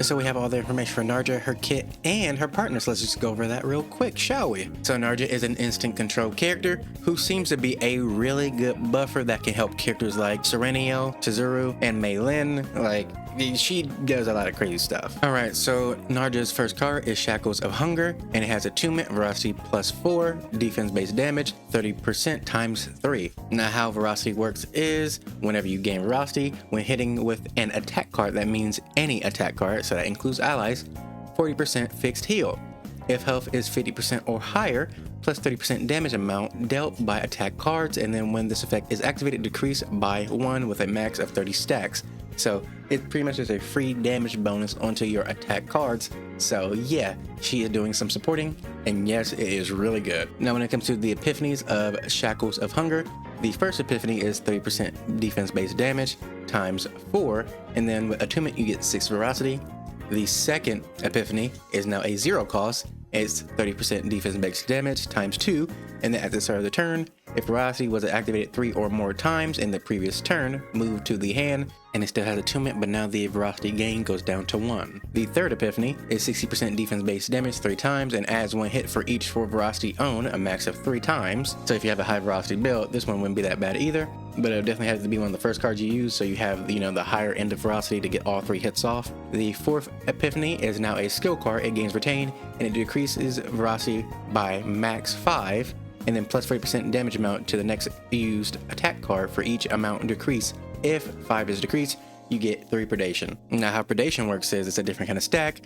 So we have all the information for Narja, her kit, and her partners. Let's just go over that real quick, shall we? So Narja is an instant control character who seems to be a really good buffer that can help characters like Serenio, Chizuru, and Mei Lin. Like, she does a lot of crazy stuff. Alright, so Narja's first card is Shackles of Hunger, and it has attunement, Veracity +4, defense-based damage, 30% times 3. Now how Veracity works is, whenever you gain Veracity, when hitting with an attack card, that means any attack card, so that includes allies, 40% fixed heal. If health is 50% or higher, plus 30% damage amount dealt by attack cards, and then when this effect is activated, decrease by 1 with a max of 30 stacks. So it pretty much is a free damage bonus onto your attack cards. So yeah, she is doing some supporting, and yes, it is really good. Now when it comes to the epiphanies of Shackles of Hunger, the first epiphany is 30% defense-based damage times 4, and then with attunement you get 6 Veracity. The second epiphany is now a 0 cost. It's 30% defense-based damage times 2, and then at the start of the turn, if Veracity was activated 3 or more times in the previous turn, move to the hand, and it still has attunement, but now the Veracity gain goes down to 1. The third epiphany is 60% defense-based damage 3 times, and adds 1 hit for each for Veracity own, a max of 3 times. So if you have a high Veracity build, this one wouldn't be that bad either, but it'll definitely have to be one of the first cards you use, so you have, you know, the higher end of Veracity to get all 3 hits off. The fourth epiphany is now a skill card. It gains Retain, and it decreases Veracity by max 5, and then plus 40% damage amount to the next used attack card for each amount decrease. If 5 is decreased, you get 3 predation. Now how predation works is it's a different kind of stack,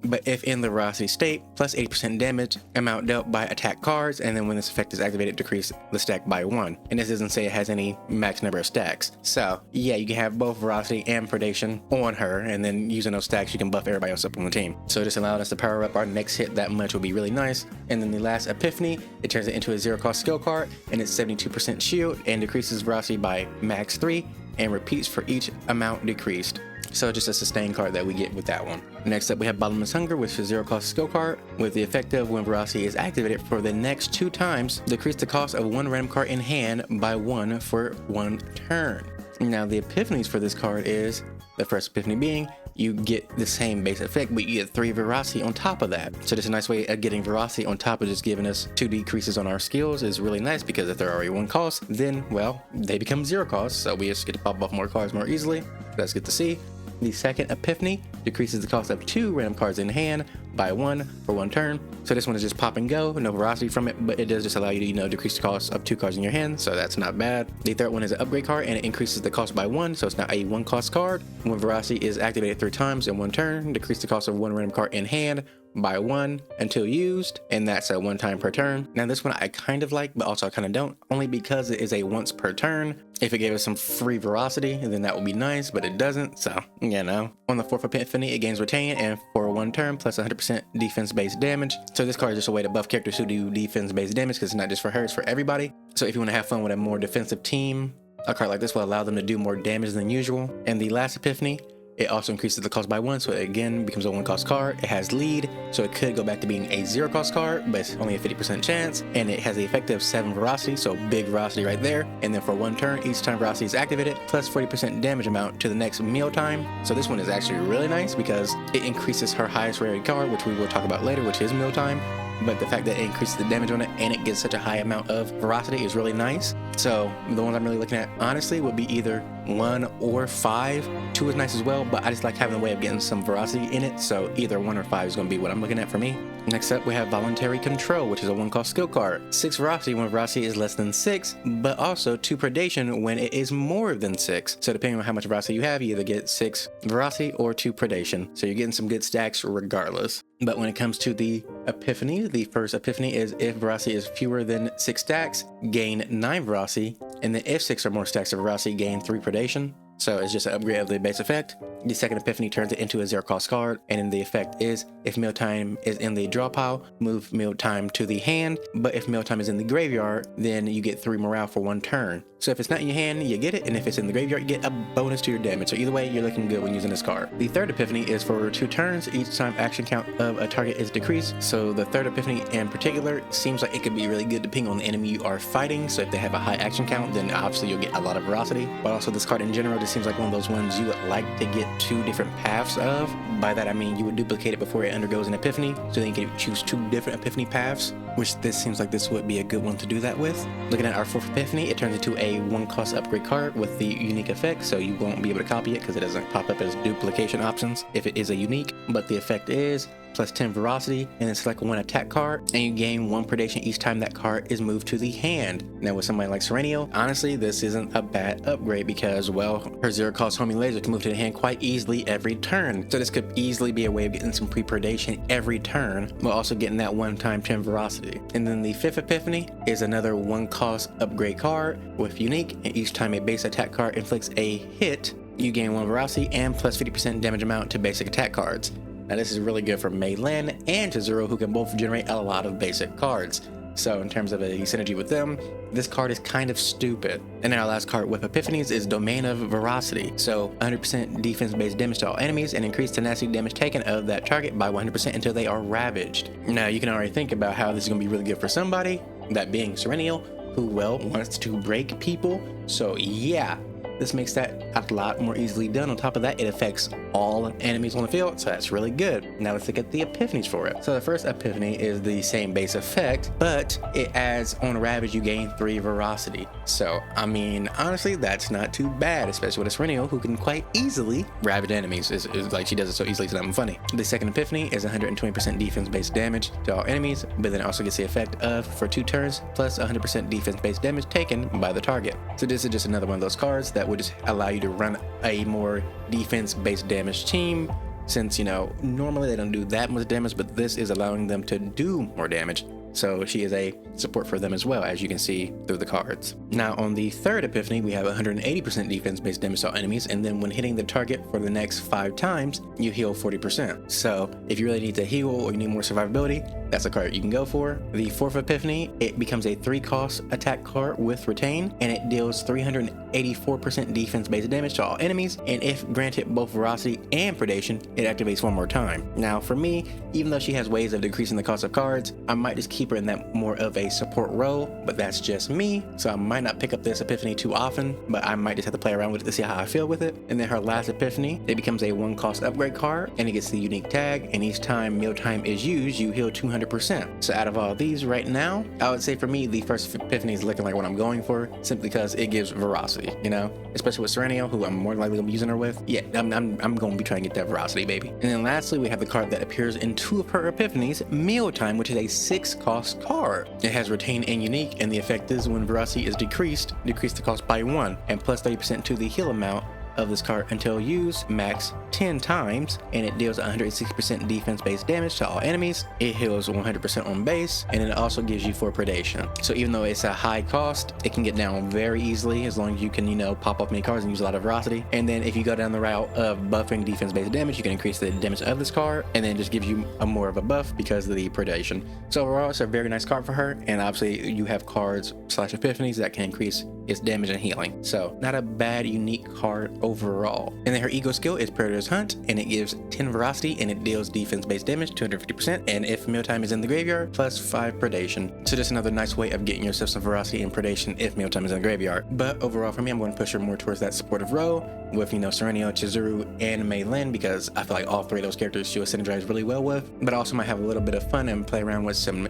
but if in the Veracity state, plus 80% damage amount dealt by attack cards, and then when this effect is activated, decrease the stack by 1. And this doesn't say it has any max number of stacks. So yeah, you can have both Veracity and predation on her, and then using those stacks, you can buff everybody else up on the team. So just allowing us to power up our next hit that much will be really nice. And then the last epiphany, it turns it into a 0 cost skill card, and it's 72% shield, and decreases Veracity by max 3, and repeats for each amount decreased. So just a sustain card that we get with that one. Next up we have Bottomless Hunger, which is a 0 cost skill card with the effect of when Veracity is activated for the next 2 times, decrease the cost of 1 random card in hand by 1 for 1 turn. Now the epiphanies for this card is, the first epiphany being, you get the same base effect, but you get 3 Veracity on top of that. So just a nice way of getting Veracity on top of just giving us 2 decreases on our skills is really nice, because if they're already 1 cost, then, well, they become 0 cost, so we just get to pop off more cards more easily. That's good to see. The second epiphany decreases the cost of 2 random cards in hand by 1 for 1 turn. So this one is just pop and go, no Veracity from it, but it does just allow you to, you know, decrease the cost of 2 cards in your hand, so that's not bad. The third one is an upgrade card, and it increases the cost by 1, so it's not a 1 cost card. When Veracity is activated 3 times in 1 turn, decrease the cost of 1 random card in hand by 1 until used, and that's a 1 time per turn. Now this one I kind of like, but also I kind of don't, only because it is a once per turn. If it gave us some free Veracity, then that would be nice, but it doesn't, so, you know. On the fourth epiphany, it gains Retain, and for 1 turn, plus 100% defense-based damage. So this card is just a way to buff characters who do defense-based damage, because it's not just for her, it's for everybody. So if you want to have fun with a more defensive team, a card like this will allow them to do more damage than usual. And the last epiphany, it also increases the cost by 1, so it again becomes a 1 cost card. It has lead, so it could go back to being a 0 cost card, but it's only a 50% chance. And it has the effect of 7 Veracity, so big Veracity right there. And then for 1 turn, each time Veracity is activated, plus 40% damage amount to the next mealtime. So this one is actually really nice because it increases her highest rarity card, which we will talk about later, which is mealtime. But the fact that it increases the damage on it and it gets such a high amount of Veracity is really nice. So the ones I'm really looking at, honestly, would be either 1 or 5. 2 is nice as well, but I just like having a way of getting some Veracity in it, so either 1 or 5 is going to be what I'm looking at for me. Next up, we have Voluntary Control, which is a 1 cost skill card. 6 Veracity when Veracity is less than 6, but also 2 Predation when it is more than 6. So depending on how much Veracity you have, you either get 6 Veracity or 2 Predation. So you're getting some good stacks regardless. But when it comes to the epiphany, the first epiphany is if Veracity is fewer than 6 stacks, gain 9 Veracity, and then if 6 or more stacks of Veracity, gain 3 Predation. So it's just an upgrade of the base effect. The second epiphany turns it into a 0 cost card, and then the effect is if mealtime is in the draw pile, move mealtime to the hand, but if mealtime is in the graveyard, then you get 3 morale for 1 turn. So if it's not in your hand, you get it, and if it's in the graveyard, you get a bonus to your damage. So either way, you're looking good when using this card. The third epiphany is for 2 turns, each time action count of a target is decreased. So the third epiphany in particular seems like it could be really good depending on the enemy you are fighting. So if they have a high action count, then obviously you'll get a lot of Veracity. But also this card in general just seems like one of those ones you would like to get 2 different paths of. By that I mean you would duplicate it before it undergoes an epiphany, so then you can choose 2 different epiphany paths, which this seems like this would be a good one to do that with. Looking at our 4th epiphany, it turns into a 1 cost upgrade card with the unique effect, so you won't be able to copy it because it doesn't pop up as duplication options if it is a unique, but the effect is plus 10 ferocity, and it's like 1 attack card, and you gain 1 predation each time that card is moved to the hand. Now with somebody like Serenio, honestly this isn't a bad upgrade because, well, her 0 cost homing laser can move to the hand quite easily every turn, so this could easily be a way of getting some pre-predation every turn while also getting that 1x 10 ferocity. And then the 5th epiphany is another 1 cost upgrade card with unique, and each time a base attack card inflicts a hit, you gain 1 ferocity and plus 50% damage amount to basic attack cards. Now this is really good for Mei Lin and Chizuru, who can both generate a lot of basic cards. So in terms of a synergy with them, this card is kind of stupid. And then our last card with Epiphanies is Domain of Veracity. So 100% defense based damage to all enemies and increased tenacity damage taken of that target by 100% until they are ravaged. Now you can already think about how this is going to be really good for somebody, that being Serenio, who, well, wants to break people. So yeah, this makes that a lot more easily done. On top of that, it affects all enemies on the field, so that's really good. Now let's look at the epiphanies for it. So the first epiphany is the same base effect, but it adds on Ravage you gain 3 Veracity. So I mean, honestly, that's not too bad, especially with a Serenio who can quite easily ravage enemies. It's like she does it so easily, it's not even funny. The second epiphany is 120% defense based damage to all enemies, but then it also gets the effect of, for 2 turns, plus 100% defense based damage taken by the target. So this is just another one of those cards that would just allow you to run a more defense-based damage team, since, you know, normally they don't do that much damage, but this is allowing them to do more damage. So she is a support for them as well, as you can see through the cards. Now on the third epiphany, we have 180% defense based damage to all enemies, and then when hitting the target for the next 5 times, you heal 40%. So if you really need to heal or you need more survivability, that's a card you can go for. The fourth epiphany, it becomes a 3 cost attack card with retain, and it deals 384% defense based damage to all enemies, and if granted both veracity and predation, it activates 1 more time. Now for me, even though she has ways of decreasing the cost of cards, I might just keep her in that more of a support role, but that's just me, so I might not pick up this epiphany too often, but I might just have to play around with it to see how I feel with it. And then her last epiphany, it becomes a 1 cost upgrade card, and it gets the unique tag, and each time mealtime is used, you heal 200%. So out of all these right now, I would say for me, the first epiphany is looking like what I'm going for, simply because it gives veracity, you know, especially with Serenio, who I'm more likely gonna be using her with. Yeah, I'm gonna be trying to get that veracity, baby. And then lastly, we have the card that appears in 2 of her epiphanies, Mealtime, which is a 6 cost card. It has retain and unique, and the effect is when veracity is decreased, decrease the cost by 1, and plus 30% to the heal amount of this card until used max 10 times, and it deals 160% defense based damage to all enemies. It heals 100% on base, and it also gives you 4 predation. So even though it's a high cost, it can get down very easily as long as you can, you know, pop off many cards and use a lot of veracity. And then if you go down the route of buffing defense based damage, you can increase the damage of this card, and then it just gives you a more of a buff because of the predation. So overall, it's a very nice card for her, and obviously you have cards / epiphanies that can increase its damage and healing. So not a bad unique card overall. And then her ego skill is Predator's Hunt, and it gives 10 veracity, and it deals defense based damage 250%, and if mealtime is in the graveyard, plus 5 predation. So just another nice way of getting yourself some veracity and predation if mealtime is in the graveyard. But overall for me, I'm going to push her more towards that supportive role with, you know, Serenio, Chizuru, and Mei Lin, because I feel like all 3 of those characters she will synergize really well with, but I also might have a little bit of fun and play around with some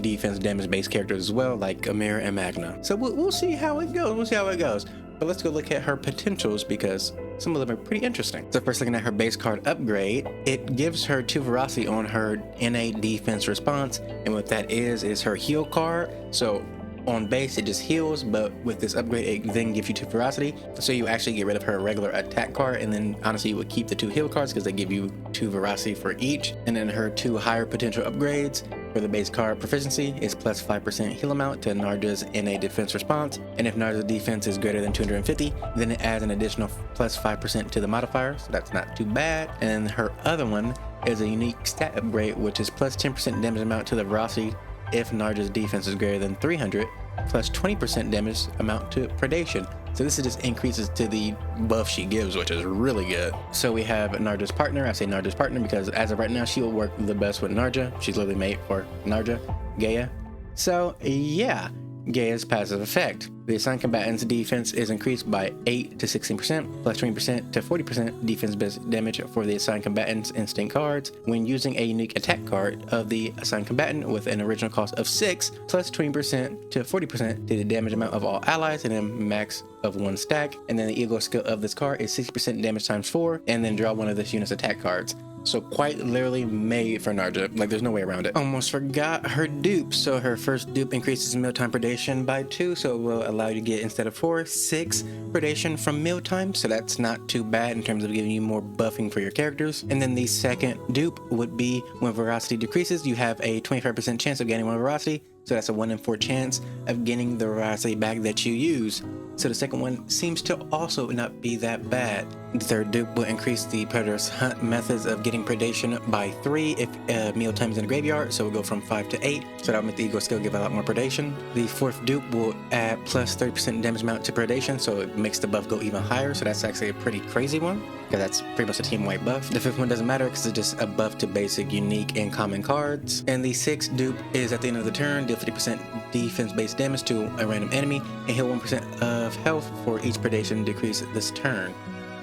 defense damage based characters as well, like Amir and Magna. So we'll see how it goes. We'll see how it goes. But let's go look at her potentials, because some of them are pretty interesting. So first, looking at her base card upgrade, it gives her 2 veracity on her innate defense response, and what that is her heal card. So on base it just heals, but with this upgrade it then gives you 2 veracity, so you actually get rid of her regular attack card, and then honestly you would keep the 2 heal cards because they give you 2 veracity for each. And then her 2 higher potential upgrades for the base card proficiency is plus 5% heal amount to Narja's innate defense response, and if Narja's defense is greater than 250, then it adds an additional plus 5% to the modifier, so that's not too bad. And her other one is a unique stat upgrade, which is plus 10% damage amount to the veracity if Narja's defense is greater than 300, plus 20% damage amount to predation. So this just increases to the buff she gives, which is really good. So we have Narja's partner. I say Narja's partner because as of right now, she will work the best with Narja. She's literally made for Narja, Gaia. So yeah, Gaia's passive effect. The assigned combatant's defense is increased by 8 to 16%, plus 20% to 40% defense-based damage for the assigned combatant's instinct cards when using a unique attack card of the assigned combatant with an original cost of 6, plus 20% to 40% to the damage amount of all allies and a max of 1 stack. And then the ego skill of this card is 60% damage times 4, and then draw one of this unit's attack cards. So quite literally made for Narja, like there's no way around it. Almost forgot her dupe. So her first dupe increases mealtime predation by 2, so it will allow you to get, instead of 4, 6 predation from mealtime, so that's not too bad in terms of giving you more buffing for your characters. And then the second dupe would be when velocity decreases, you have a 25% chance of gaining 1 velocity, so that's a 1 in 4 chance of getting the velocity back that you use. So the second one seems to also not be that bad. The third dupe will increase the predator's hunt methods of getting predation by 3 if mealtime is in the graveyard, so it'll go from 5 to 8, so that'll make the ego skill give a lot more predation. The fourth dupe will add plus 30% damage amount to predation, so it makes the buff go even higher, so that's actually a pretty crazy one, because that's pretty much a team-wide buff. The fifth one doesn't matter because it's just a buff to basic, unique, and common cards. And the sixth dupe is at the end of the turn, deal 50% defense-based damage to a random enemy, and heal 1% of health for each predation decrease this turn.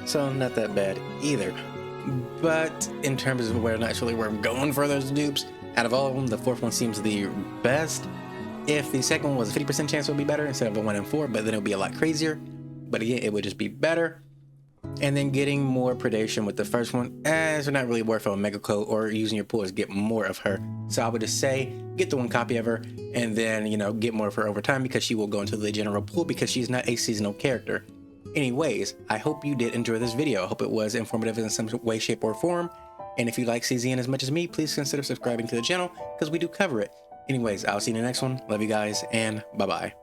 So not that bad either. But in terms of where naturally we're going for those dupes, out of all of them, the fourth one seems the best. If the second one was a 50% chance, it would be better instead of a 1 in 4, but then it would be a lot crazier. But again, it would just be better. And then getting more predation with the first one, it's not really worth a mega code or using your pools to get more of her. So I would just say, get the 1 copy of her, and then, you know, get more of her over time because she will go into the general pool because she's not a seasonal character. Anyways, I hope you did enjoy this video. I hope it was informative in some way, shape, or form. And if you like CZN as much as me, please consider subscribing to the channel because we do cover it. Anyways, I'll see you in the next one. Love you guys, and bye-bye.